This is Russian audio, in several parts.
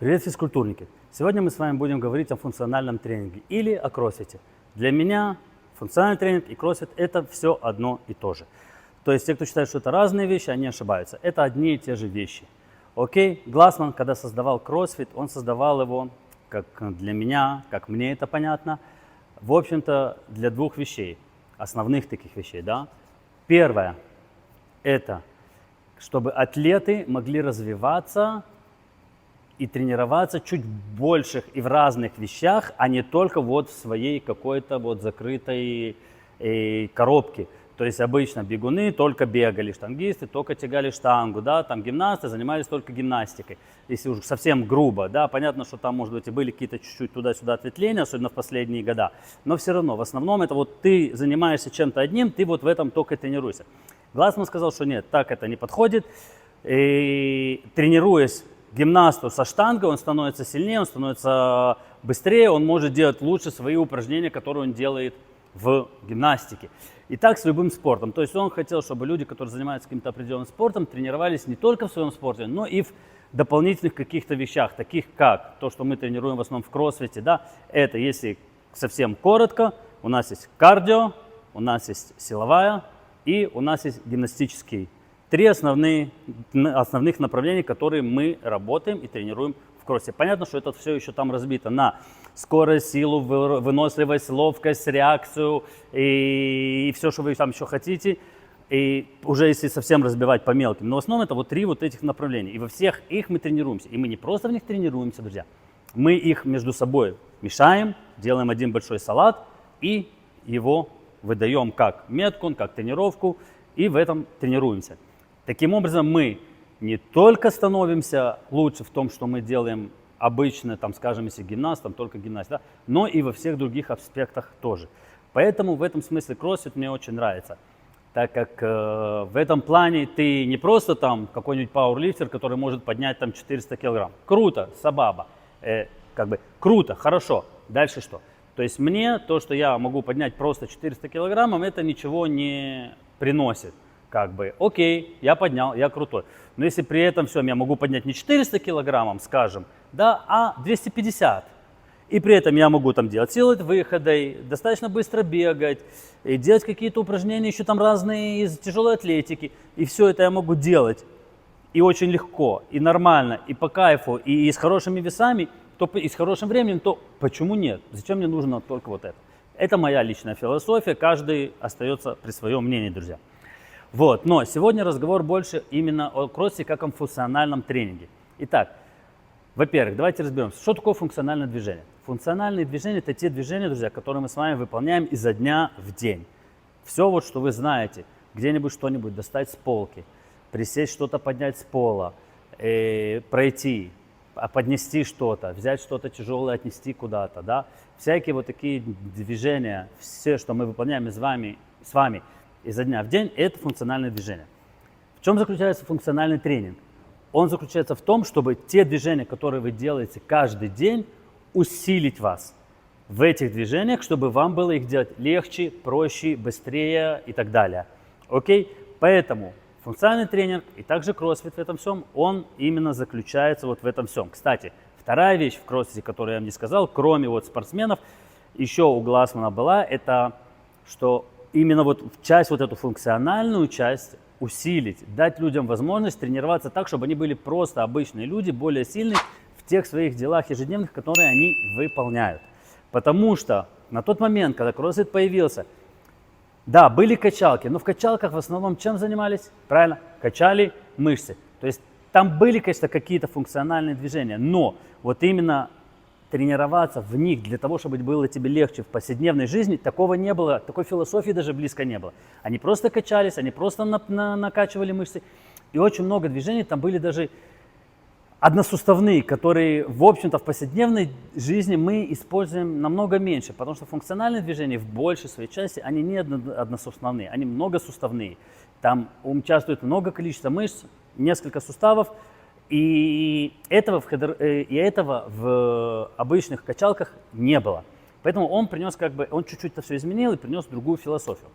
Привет, физкультурники! Сегодня мы с вами будем говорить о функциональном тренинге или о кроссфите. Для меня функциональный тренинг и кроссфит – это все одно и то же. То есть те, кто считает, что это разные вещи, они ошибаются. Это одни и те же вещи. Окей? Глассман, когда создавал кроссфит, он создавал его, как для меня, как мне это понятно, в общем-то, для двух вещей, основных таких вещей. Да? Первое – это чтобы атлеты могли развиваться и тренироваться чуть больших и в разных вещах, а не только вот в своей какой-то вот закрытой коробке. То есть обычно бегуны только бегали, штангисты только тягали штангу, да, там гимнасты занимались только гимнастикой. Если уже совсем грубо, да, понятно, что там, может быть, и были какие-то чуть-чуть туда-сюда ответвления, особенно в последние года, но все равно, в основном это вот ты занимаешься чем-то одним, ты вот в этом только тренируешься. Глассман сказал, что нет, так это не подходит, и тренируясь гимнасту со штангой, он становится сильнее, он становится быстрее, он может делать лучше свои упражнения, которые он делает в гимнастике. И так с любым спортом. То есть он хотел, чтобы люди, которые занимаются каким-то определенным спортом, тренировались не только в своем спорте, но и в дополнительных каких-то вещах, таких как то, что мы тренируем в основном в кроссфите. Да? Это, если совсем коротко, у нас есть кардио, у нас есть силовая и у нас есть гимнастический. Три основных направления, которые мы работаем и тренируем в кроссе. Понятно, что это все еще там разбито на скорость, силу, выносливость, ловкость, реакцию и все, что вы там еще хотите. И уже если совсем разбивать по мелким. Но в основном это вот три вот этих направления. И во всех их мы тренируемся. И мы не просто в них тренируемся, друзья. Мы их между собой мешаем, делаем один большой салат и его выдаем как метку, как тренировку. И в этом тренируемся. Таким образом, мы не только становимся лучше в том, что мы делаем обычно, там, скажем, если гимнаст, там только гимнаст, да, но и во всех других аспектах тоже. Поэтому в этом смысле кроссфит мне очень нравится, так как в этом плане ты не просто там какой-нибудь пауэрлифтер, который может поднять там 400 килограмм. Круто, сабаба, как бы круто, хорошо. Дальше что? То есть мне то, что я могу поднять просто 400 килограммов, это ничего не приносит. Как бы, окей, я поднял, я крутой. Но если при этом все, я могу поднять не 400 килограммов, скажем, да, а 250. И при этом я могу там делать выходы, достаточно быстро бегать, и делать какие-то упражнения еще там разные из тяжелой атлетики. И все это я могу делать. И очень легко, и нормально, и по кайфу, и с хорошими весами, и с хорошим временем, то почему нет? Зачем мне нужно только вот это? Это моя личная философия, каждый остается при своем мнении, друзья. Вот, но сегодня разговор больше именно о кроссе как о функциональном тренинге. Итак, во-первых, давайте разберемся, что такое функциональное движение. Функциональные движения – это те движения, друзья, которые мы с вами выполняем изо дня в день. Все вот, что вы знаете, где-нибудь что-нибудь достать с полки, присесть, что-то поднять с пола, пройти, поднести что-то, взять что-то тяжелое, отнести куда-то, да. Всякие вот такие движения, все, что мы выполняем с вами изо дня в день, это функциональное движение. В чем заключается функциональный тренинг? Он заключается в том, чтобы те движения, которые вы делаете каждый день, усилить вас в этих движениях, чтобы вам было их делать легче, проще, быстрее и так далее. Окей? Поэтому функциональный тренинг и также кроссфит в этом всем, он именно заключается вот в этом всем. Кстати, вторая вещь в кроссфите, которую я вам не сказал, кроме вот спортсменов, еще у Глассмана была, это что именно вот часть, вот эту функциональную часть усилить, дать людям возможность тренироваться так, чтобы они были просто обычные люди, более сильные в тех своих делах ежедневных, которые они выполняют. Потому что на тот момент, когда кроссфит появился, да, были качалки, но в качалках в основном чем занимались? Правильно, качали мышцы. То есть там были, конечно, какие-то функциональные движения, но вот именно тренироваться в них для того, чтобы было тебе легче в повседневной жизни, такого не было, такой философии даже близко не было. Они просто качались, они просто накачивали мышцы. И очень много движений там были даже односуставные, которые, в общем-то, в повседневной жизни мы используем намного меньше, потому что функциональные движения в большей своей части, они не односуставные, они многосуставные. Там участвует много количества мышц, несколько суставов, и этого в обычных качалках не было. Поэтому он принес он чуть-чуть это все изменил и принес другую философию.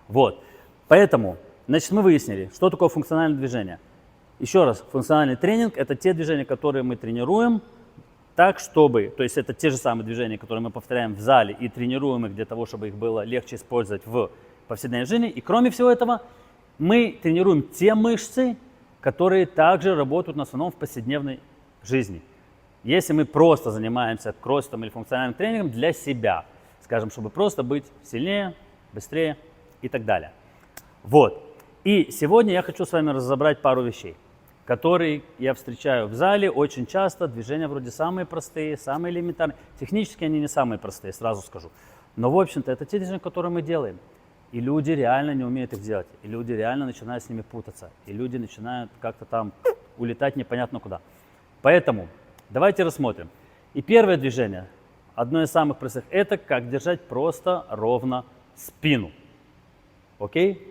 Вот. Поэтому, значит, мы выяснили, что такое функциональное движение. Еще раз, функциональный тренинг – это те движения, которые мы тренируем так, чтобы, то есть это те же самые движения, которые мы повторяем в зале и тренируем их для того, чтобы их было легче использовать в повседневной жизни. И кроме всего этого, мы тренируем те мышцы, которые также работают на основном в повседневной жизни. Если мы просто занимаемся кроссфитом или функциональным тренингом для себя, скажем, чтобы просто быть сильнее, быстрее и так далее. Вот. И сегодня я хочу с вами разобрать пару вещей, которые я встречаю в зале очень часто. Движения вроде самые простые, самые элементарные. Технически они не самые простые, сразу скажу. Но, в общем-то, это те движения, которые мы делаем. И люди реально не умеют их делать. И люди реально начинают с ними путаться. И люди начинают как-то там улетать непонятно куда. Поэтому давайте рассмотрим. И первое движение, одно из самых простых, это как держать просто ровно спину. Окей?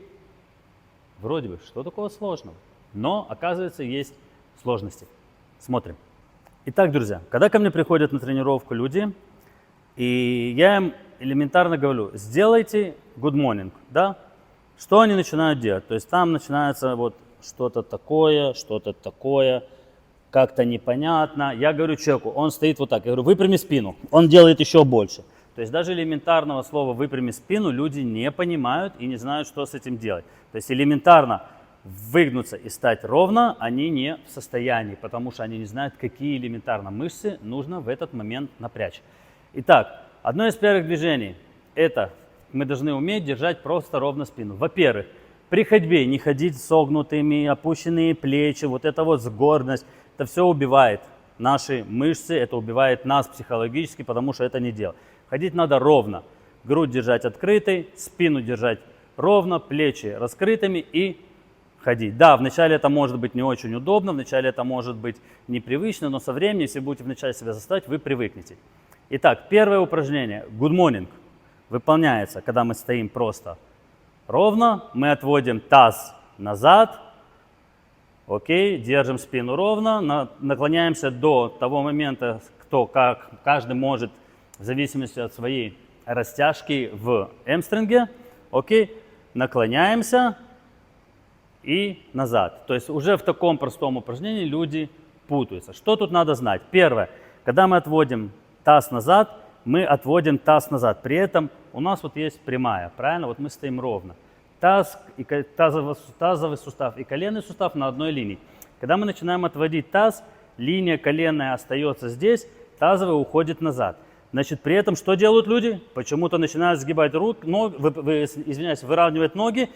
Вроде бы, что такого сложного? Но, оказывается, есть сложности. Смотрим. Итак, друзья, когда ко мне приходят на тренировку люди, и я им элементарно говорю, сделайте good morning, да? Что они начинают делать? То есть там начинается вот что-то такое, как-то непонятно. Я говорю человеку, он стоит вот так, я говорю, выпрями спину. Он делает еще больше. То есть даже элементарного слова «выпрями спину» люди не понимают и не знают, что с этим делать. То есть элементарно выгнуться и стать ровно они не в состоянии, потому что они не знают, какие элементарно мышцы нужно в этот момент напрячь. Итак, одно из первых движений – это мы должны уметь держать просто ровно спину. Во-первых, при ходьбе не ходить согнутыми, опущенные плечи, вот это вот сгорбленность, это все убивает наши мышцы, это убивает нас психологически, потому что это не дело. Ходить надо ровно, грудь держать открытой, спину держать ровно, плечи раскрытыми и ходить. Да, вначале это может быть не очень удобно, вначале это может быть непривычно, но со временем, если будете вначале себя заставить, вы привыкнете. Итак, первое упражнение, good morning, выполняется, когда мы стоим просто ровно, мы отводим таз назад, окей, держим спину ровно, наклоняемся до того момента, как каждый может, в зависимости от своей растяжки в эмстринге, окей, наклоняемся и назад. То есть уже в таком простом упражнении люди путаются. Что тут надо знать? Первое, когда мы отводим таз назад, мы отводим таз назад. При этом у нас вот есть прямая, правильно? Вот мы стоим ровно. Тазовый сустав и коленный сустав на одной линии. Когда мы начинаем отводить таз, линия коленная остается здесь, тазовый уходит назад. Значит, при этом что делают люди? Почему-то начинают сгибать руки, извиняюсь, выравнивать ноги,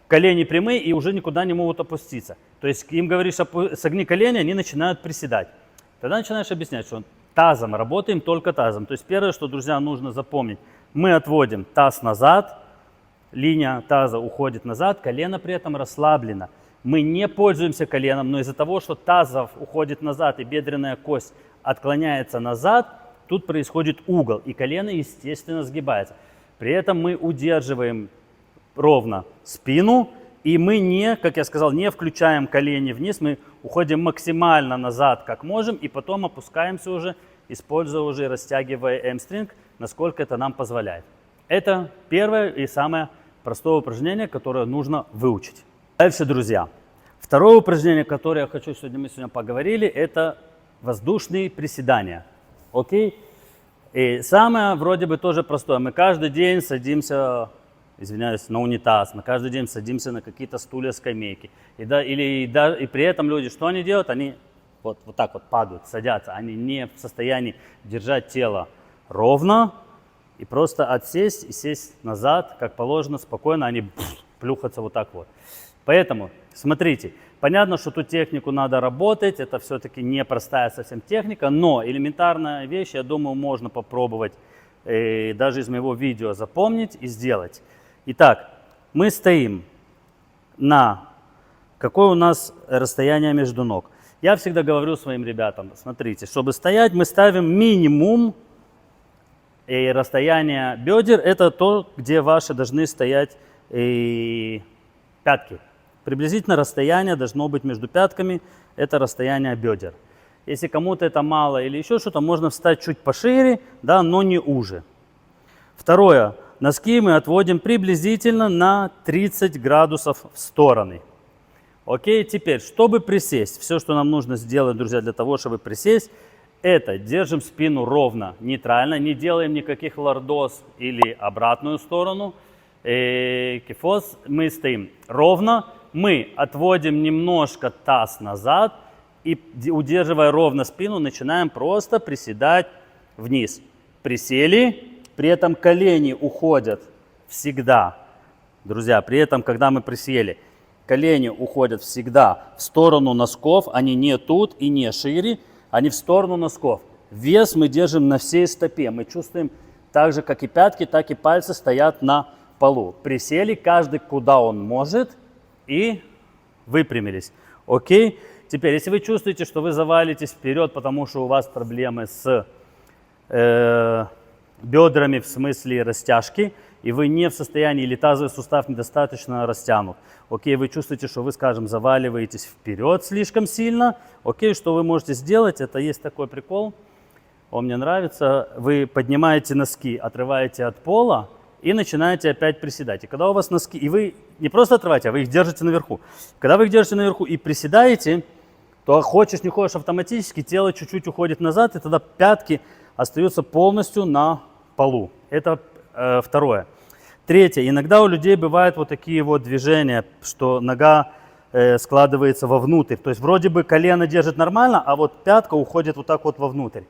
колени прямые и уже никуда не могут опуститься. То есть им говоришь, согни колени, они начинают приседать. Тогда начинаешь объяснять, что тазом работаем, только тазом. То есть первое, что, друзья, нужно запомнить, мы отводим таз назад, линия таза уходит назад, колено при этом расслаблено. Мы не пользуемся коленом, но из-за того, что тазов уходит назад и бедренная кость отклоняется назад, тут происходит угол, и колено, естественно, сгибается. При этом мы удерживаем ровно спину, и мы не, как я сказал, не включаем колени вниз, мы уходим максимально назад, как можем, и потом опускаемся уже, используя уже, растягивая эмстринг, насколько это нам позволяет. Это первое и самое простое упражнение, которое нужно выучить. Дальше, друзья. Второе упражнение, которое я хочу, мы сегодня поговорили, это воздушные приседания. Окей? И самое вроде бы тоже простое. Мы каждый день садимся, извиняюсь, на унитаз, мы каждый день садимся на какие-то стулья, скамейки. И при этом люди, что они делают? Они вот так вот падают, садятся. Они не в состоянии держать тело ровно и просто отсесть и сесть назад, как положено, спокойно. Они плюхаются вот так вот. Поэтому, смотрите, понятно, что тут технику надо работать, это все-таки непростая совсем техника, но элементарная вещь, я думаю, можно попробовать даже из моего видео запомнить и сделать. Итак, мы стоим на какое у нас расстояние между ног. Я всегда говорю своим ребятам, смотрите, чтобы стоять, мы ставим минимум расстояние бедер, это то, где ваши должны стоять пятки. Приблизительно расстояние должно быть между пятками, это расстояние бедер. Если кому-то это мало или еще что-то, можно встать чуть пошире, да, но не уже. Второе. Носки мы отводим приблизительно на 30 градусов в стороны. Окей, теперь, чтобы присесть, все, что нам нужно сделать, друзья, для того, чтобы присесть, это держим спину ровно, нейтрально, не делаем никаких лордоз или обратную сторону. Кифоз, мы стоим ровно, мы отводим немножко таз назад и, удерживая ровно спину, начинаем просто приседать вниз. Присели, при этом колени уходят всегда. Друзья, при этом, когда мы присели, колени уходят всегда в сторону носков, они не тут и не шире, они в сторону носков. Вес мы держим на всей стопе, мы чувствуем так же, как и пятки, так и пальцы стоят на полу. Присели, каждый куда он может, и выпрямились. Окей? Теперь, если вы чувствуете, что вы завалитесь вперед, потому что у вас проблемы с бедрами в смысле растяжки, и вы не в состоянии, или тазовый сустав недостаточно растянут. Окей, вы чувствуете, что вы, скажем, заваливаетесь вперед слишком сильно. Окей, что вы можете сделать? Это есть такой прикол, он мне нравится. Вы поднимаете носки, отрываете от пола и начинаете опять приседать. И когда у вас носки, и вы не просто отрываете, а вы их держите наверху. Когда вы их держите наверху и приседаете, то хочешь не хочешь автоматически, тело чуть-чуть уходит назад, и тогда пятки остаются полностью на полу. Это второе. Третье. Иногда у людей бывают вот такие вот движения, что нога складывается вовнутрь. То есть вроде бы колено держит нормально, а вот пятка уходит вот так вот вовнутрь.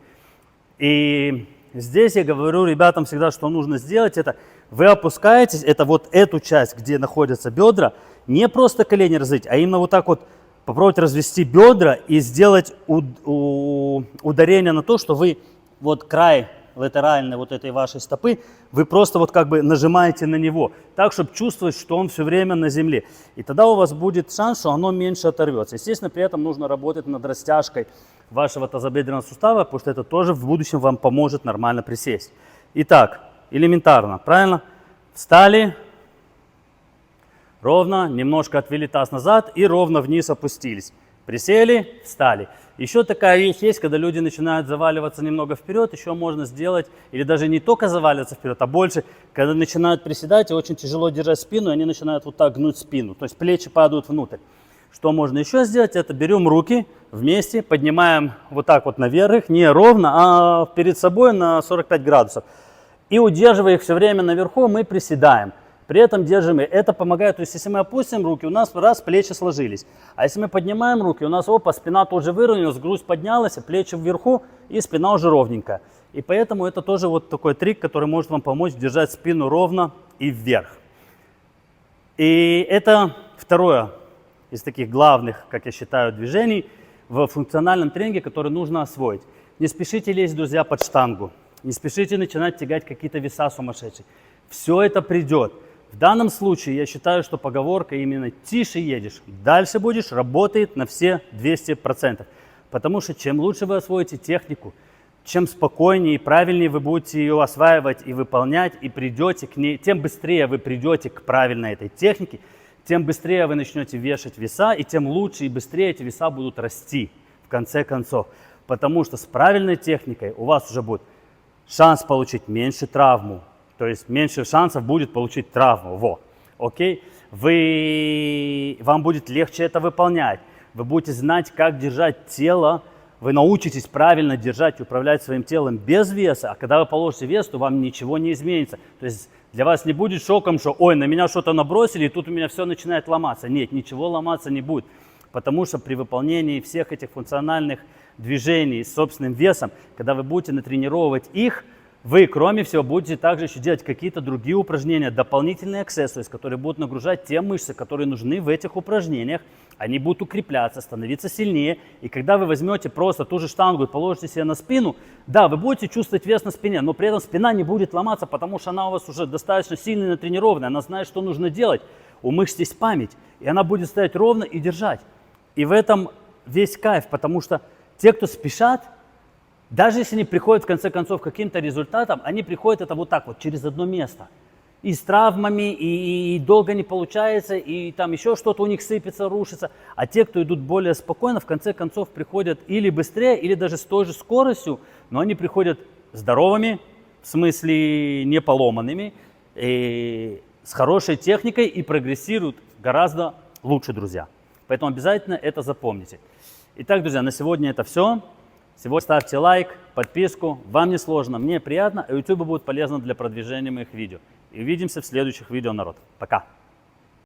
И здесь я говорю ребятам всегда, что нужно сделать, это вы опускаетесь, это вот эту часть, где находятся бедра, не просто колени развить, а именно вот так вот попробовать развести бедра и сделать ударение на то, что вы вот край латеральной вот этой вашей стопы, вы просто вот как бы нажимаете на него, так, чтобы чувствовать, что он все время на земле. И тогда у вас будет шанс, что оно меньше оторвется. Естественно, при этом нужно работать над растяжкой вашего тазобедренного сустава, потому что это тоже в будущем вам поможет нормально присесть. Итак, элементарно, правильно? Встали, ровно, немножко отвели таз назад и ровно вниз опустились. Присели, встали. Еще такая вещь есть, когда люди начинают заваливаться немного вперед, еще можно сделать, или даже не только заваливаться вперед, а больше, когда начинают приседать и очень тяжело держать спину, и они начинают вот так гнуть спину, то есть плечи падают внутрь. Что можно еще сделать, это берем руки вместе, поднимаем вот так вот наверх, не ровно, а перед собой на 45 градусов. И удерживая их все время наверху, мы приседаем. При этом держим, и это помогает, то есть если мы опустим руки, у нас раз плечи сложились. А если мы поднимаем руки, у нас опа, спина тоже выровнялась, грудь поднялась, плечи вверху и спина уже ровненькая. И поэтому это тоже вот такой трик, который может вам помочь держать спину ровно и вверх. И это второе из таких главных, как я считаю, движений в функциональном тренинге, который нужно освоить. Не спешите лезть, друзья, под штангу. Не спешите начинать тягать какие-то веса сумасшедшие. Все это придет. В данном случае я считаю, что поговорка именно «тише едешь, дальше будешь» работает на все 200%. Потому что чем лучше вы освоите технику, чем спокойнее и правильнее вы будете ее осваивать и выполнять, и придете к ней, тем быстрее вы придете к правильной этой технике, тем быстрее вы начнете вешать веса, и тем лучше и быстрее эти веса будут расти в конце концов. Потому что с правильной техникой у вас уже будет шанс получить меньше травму. То есть меньше шансов будет получить травму. Во. Окей? Вам будет легче это выполнять. Вы будете знать, как держать тело. Вы научитесь правильно держать и управлять своим телом без веса. А когда вы положите вес, то вам ничего не изменится. То есть для вас не будет шоком, что ой, на меня что-то набросили, и тут у меня все начинает ломаться. Нет, ничего ломаться не будет. Потому что при выполнении всех этих функциональных движений с собственным весом, когда вы будете натренировать их, вы, кроме всего, будете также еще делать какие-то другие упражнения, дополнительные аксессуары, которые будут нагружать те мышцы, которые нужны в этих упражнениях. Они будут укрепляться, становиться сильнее. И когда вы возьмете просто ту же штангу и положите себе на спину, да, вы будете чувствовать вес на спине, но при этом спина не будет ломаться, потому что она у вас уже достаточно сильно натренированная. Она знает, что нужно делать. У мышц есть память, и она будет стоять ровно и держать. И в этом весь кайф, потому что те, кто спешат, даже если они приходят в конце концов к каким-то результатам, они приходят это вот так вот, через одно место. И с травмами, и долго не получается, и там еще что-то у них сыпется, рушится. А те, кто идут более спокойно, в конце концов приходят или быстрее, или даже с той же скоростью, но они приходят здоровыми, в смысле не поломанными, и с хорошей техникой и прогрессируют гораздо лучше, друзья. Поэтому обязательно это запомните. Итак, друзья, на сегодня это все. Сегодня ставьте лайк, подписку. Вам не сложно, мне приятно, а YouTube будет полезно для продвижения моих видео. И увидимся в следующих видео, народ. Пока!